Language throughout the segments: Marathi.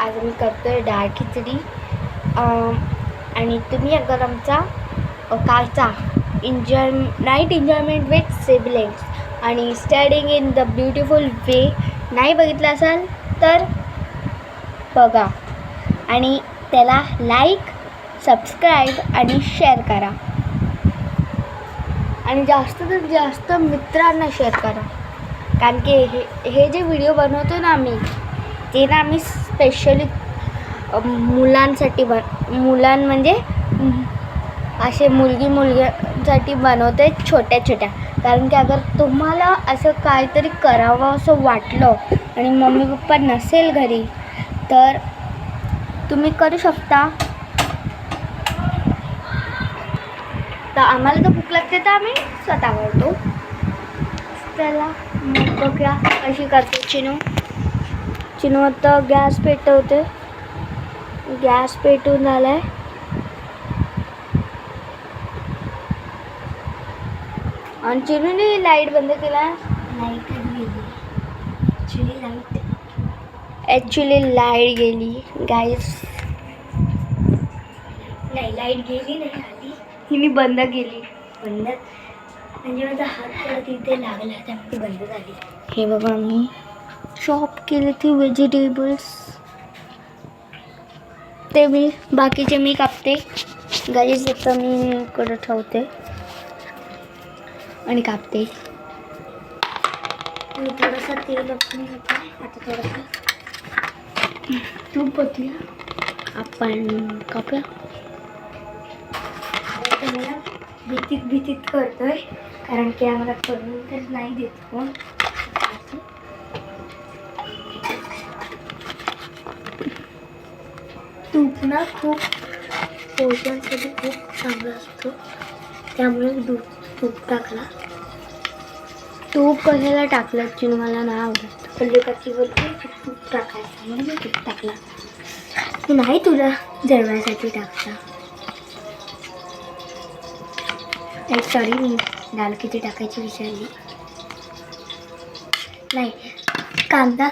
आज मी करतोय डाळ खिचडी आणि तुम्ही अगर आमचा कालचा नाईट एन्जॉयमेंट विथ सिबलिंग्स आणि स्टडिंग इन द ब्युटिफुल वे नाही बघितलं असाल तर बघा आणि त्याला लाईक सबस्क्राईब आणि शेअर करा आणि जास्तीत जास्त मित्रांना शेअर करा. कारण की हे जे व्हिडिओ बनवतो ना आम्ही स्पेशली मुलांसाठी मुलां म्हणजे असे मुलग्यांसाठी बनवते छोट्या छोट्या. कारण की अगर तुम्हाला असं काहीतरी करावं असं वाटलं आणि मम्मी पप्पा नसेल घरी तर तुम्ही करू शकता. तर आम्हाला तर भूक लागते तर आम्ही स्वतः करतो. त्याला मग बघूया कशी करते चिनू आता गॅस पेटवते. गॅस पेटून झालाय. आणि चिनूने लाईट बंद केला. ॲक्च्युली लाईट गेली गाईस. नाही लाईट गेली नाही आली. हिने बंद केली. बंद म्हणजे माझा हात परत इथे लागला त्यामुळे बंद झाली. हे बघा मी चॉप केले ते व्हेजिटेबल्स. ते बाकीचे मी कापते. गाईस आता मी इकडे ठेवते आणि कापते. थोडंसं तेल ओतून घेते. आता थोडंसं तूप ओतूया. आपण कापूया. मला भीतीत करतोय कारण की आम्हाला करून तर नाही देत कोण. तूप ना खूप पोषणासाठी खूप चांगला असतो त्यामुळे तूप टाकला. तूप कशाला टाकलं चिनू? मला नाही आवडत. पल्लिकाची बोलते तूप टाकायचं म्हणून मी तूप टाकला. नाही तुला जळवायसाठी टाकला. सॉरी मी डाळ खिचडी टाकायची विसरली. नाही कांदा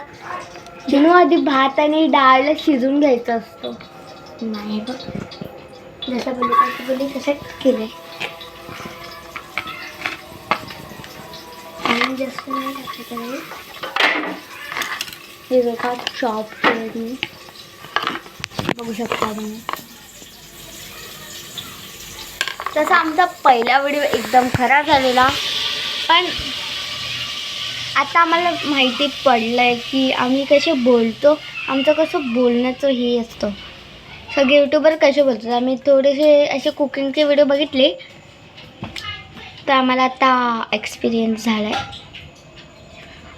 चिनू आधी भात आणि डाळला शिजून घ्यायचं असतं. नाही बघ जसं पल्लिकाची बोलली तसं केलं आहे. आणि जास्त नाही टाकायचं नाही. हे बघा चॉप केलं मी. बघू शकता तुम्ही. तसा आमचा पहिला व्हिडिओ एकदम खराब झालेला पण आता आम्हाला माहिती पडलं आहे की आम्ही कसे बोलतो. आमचं कसं बोलण्याचं हे असतं. सगळे यूट्यूबर कसे बोलतात. आम्ही थोडेसे असे कुकिंगचे व्हिडिओ बघितले तर आम्हाला आता एक्सपिरियन्स झाला आहे.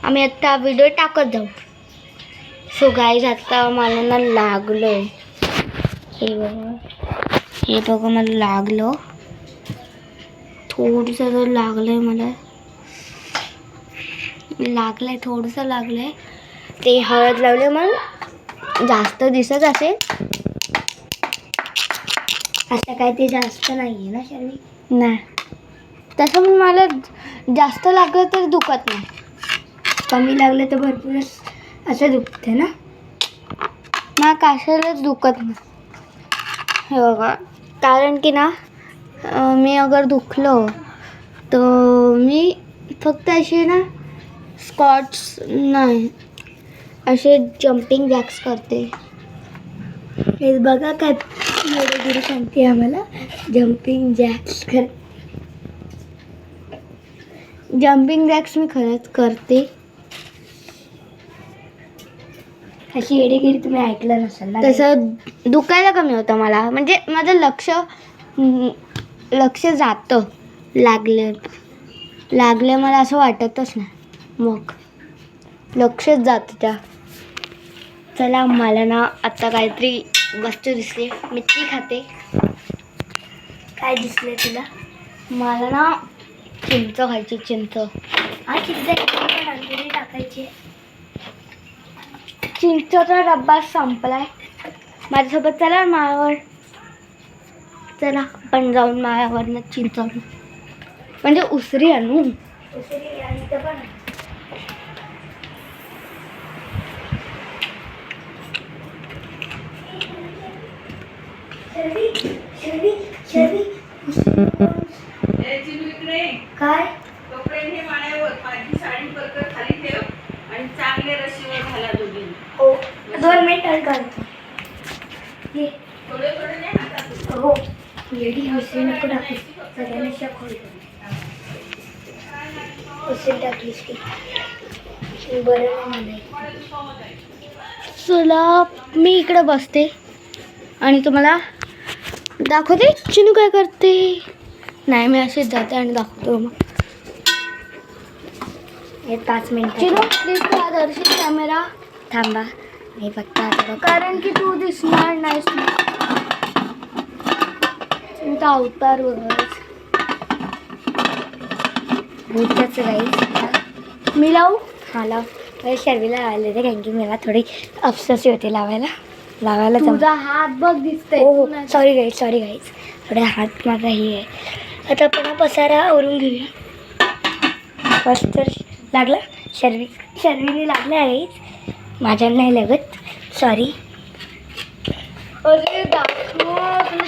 आम्ही आत्ता व्हिडिओ टाकत जाऊ. सो गाईज आता मला ना लागलं आहे. हे बघा मला लागलं. थोडंसं लागलं आहे. मला थोडंसं लागलं आहे. ते हळद लावले मग जास्त दिसत असेल. असं काय ते जास्त नाही आहे ना शर्मी? नाही तसं पण मला जास्त लागलं तर दुखत नाही. कमी लागलं तर भरपूरच असं दुखतं ना. मला कशालाच दुखत नाही. हे बघा कारण की ना मी अगर दुखलो तर मी फक्त असे ना स्क्वॉट्स नाही असे जम्पिंग जॅक्स करते. हे बघा काय एवढं सांगते आम्हाला जम्पिंग जॅक्स मी खरंच करते. अशी येडेगिरी तुम्ही ऐकलं नसेल ना. तसं दुखायला कमी होतं मला. म्हणजे माझं लक्ष जातं. लागले मला असं वाटतच नाही. मग लक्षच जातं त्या. चला मला ना आत्ता काहीतरी वस्तू दिसली. मी ती खाते. काय दिसलं तुला? मला ना चिंच खायची. चिंच टाकायची. चिंचचा डब्बा संपलाय. माझ्यासोबत चला माळावर. चला आपण जाऊन माळावरनं चिंच आणू. म्हणजे उसरी आणू. काय कपडे हे माण्यावर माझी साडी बरोबर खाली ठेव आणि चांगले रस्सीवर घाला दोघी. हो 2 मिनिटं काढतो ये थोडे थोडे नाही हातात. हो येडी हसू नको टाकू सगळ्यांना शक होईल उशीर टाकलीस की बरं नाही चला मी इकडे बसते आणि तुम्हाला दाखवते चिनू काय करते. नाही मी असेच जाते आणि दाखवतो मग. हे 5 मिनिटं चिनू प्लीज तू आदर्शित कॅमेरा थांबा मी फक्त आता कारण की तू दिसणार नाहीस. तुमचा अवतार वगैरे भूतच राहील मी लावू. हा लाव शर्वीला लावायला ते कारण की मला थोडी अफसोसी होती लावायला तुझा हात बघ दिसतोय. हो सॉरी गाईज थोडे हात माझा ही आहे. आता आपण हा पसारा आवरून घेऊया. फर्स्ट तर लागला शर्वीने लागला आहे माझ्या नाही लागत सॉरी. अरे दाखव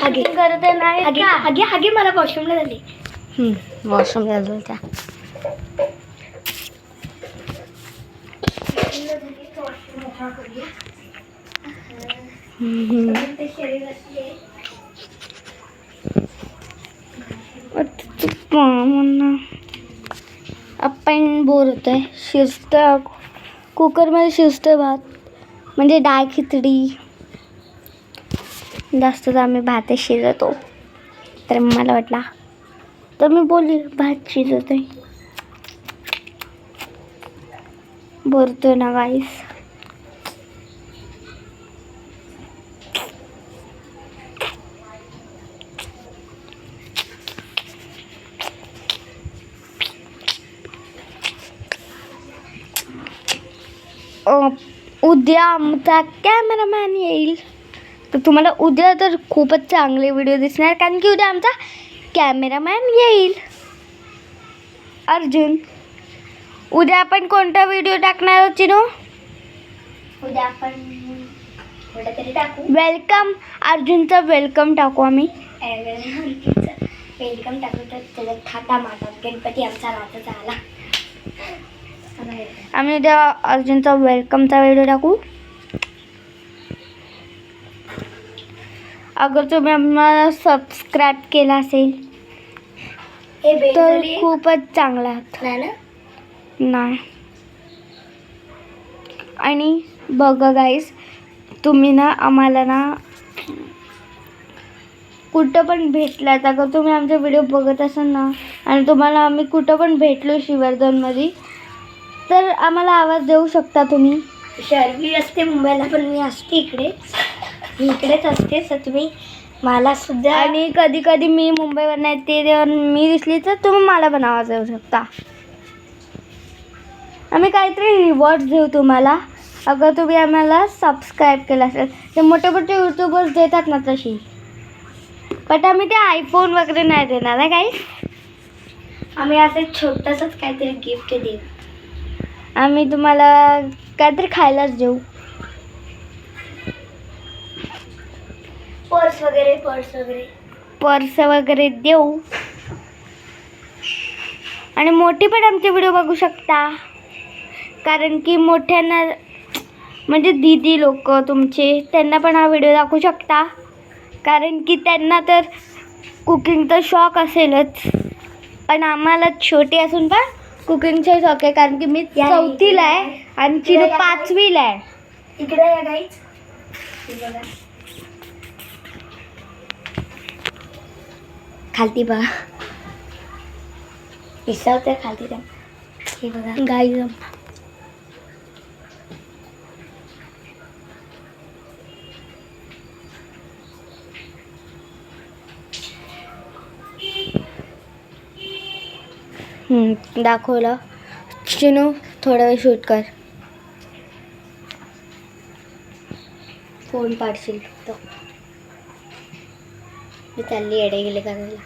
हागे. करते नाही का? हागे मला वॉशरूमला झाले. वॉशरूम झालं त्या. आपण बोर होत आहे. शिजतं कुकरमध्ये शिजतं भात म्हणजे डाळ खिचडी जास्त तर आम्ही भातच शिजवतो. तर मला वाटला तर मी बोलली भात शिजवतोय. बोलतोय ना गाईस. उद्या आमचा कॅमेरामॅन येईल तर तुम्हाला उद्या तर खूपच चांगले व्हिडिओ दिसणार कारण की उद्या आमचा कॅमेरामॅन येईल अर्जुन. उद्या आपण कोणता व्हिडिओ टाकणार आहोत चिनू? उद्या आपण थोडं तरी टाकू वेलकम अर्जुनचं वेलकम टाकू आम्ही. वेलकम टाकू तर त्याच्यात थाटा माटात गणपती आमचा रातच आला. आम्ही उद्या अर्जुनचा वेलकमचा व्हिडिओ टाकू. अगर तुम्ही आम्हाला सबस्क्राईब केला असेल हे तर बेल खूपच चांगला आहात. नाही ना नाही आणि बघा गाईस तुम्ही ना आम्हाला ना कुठं पण भेटलात अगर तुम्ही आमचे व्हिडिओ बघत असाल ना आणि तुम्हाला आम्ही कुठं पण भेटलो श्रीवर्धनमध्ये तर आम्हाला आवाज देऊ शकता तुम्ही. शर्वी असते मुंबईला पण मी असते इकडेच असते तर तुम्ही मला सुद्धा आणि कधी कधी मी मुंबईवर नाही ते जेव्हा मी दिसली तर तुम्ही मला पण आवाज देऊ शकता. आम्ही काहीतरी रिवॉर्ड देऊ तुम्हाला अगर तुम्ही आम्हाला सबस्क्राईब केलं असेल. ते मोठे मोठे यूट्यूबर्स देतात ना तशी बट आम्ही ते आयफोन वगैरे नाही देणार आहे काही. आम्ही असं छोटंसंच काहीतरी गिफ्ट देऊ. आम्ही तुम्हाला काहीतरी खायलाच देऊ. पर्स वगैरे पर्स वगैरे देऊ आणि मोठी पण आमचे व्हिडिओ बघू शकता कारण की मोठ्यांना म्हणजे दीदी लोक तुमचे त्यांना पण हा व्हिडिओ दाखवू शकता कारण की त्यांना तर कुकिंगचा शॉक असेलच. पण आम्हाला छोटे असून पण कुकिंगचा शॉक आहे कारण की मी 4थीला आहे आणि चिनू 5वीला आहे. इकडे या गाईच बघा खालती बघा विसरते खालती त्या हे बघा गाई दाखवलं. चिनू थोडा वेळ शूट कर. फोन पाडशील फक्त मी चालली येडे गेले करायला.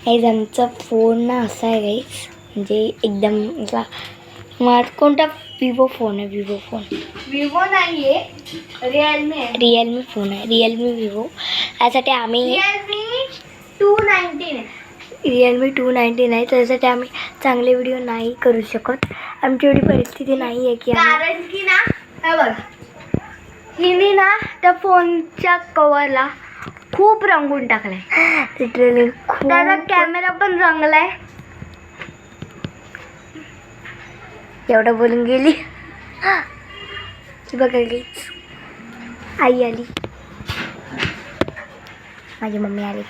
गाईज आमचा फोन ना असा आहे गाईज म्हणजे एकदम स्मार्ट. कोणता विवो फोन आहे विवो नाही आहे रिअलमी आहे. रिअलमी फोन आहे रिअलमी विवो यासाठी आम्ही रिअलमी 219 आहे. रिअलमी 290 नाही, त्यासाठी आम्ही चांगले व्हिडिओ नाही करू शकत. आमची एवढी परिस्थिती नाही आहे की कारण की ना हे बघ, हिने ना त्या फोनच्या कवरला खूप रंगून टाकलाय. लिटरली त्याचा कॅमेरा पण रंगलाय. एवढं बोलून गेली. बघा गाईज, आई आली, माझी मम्मी आली.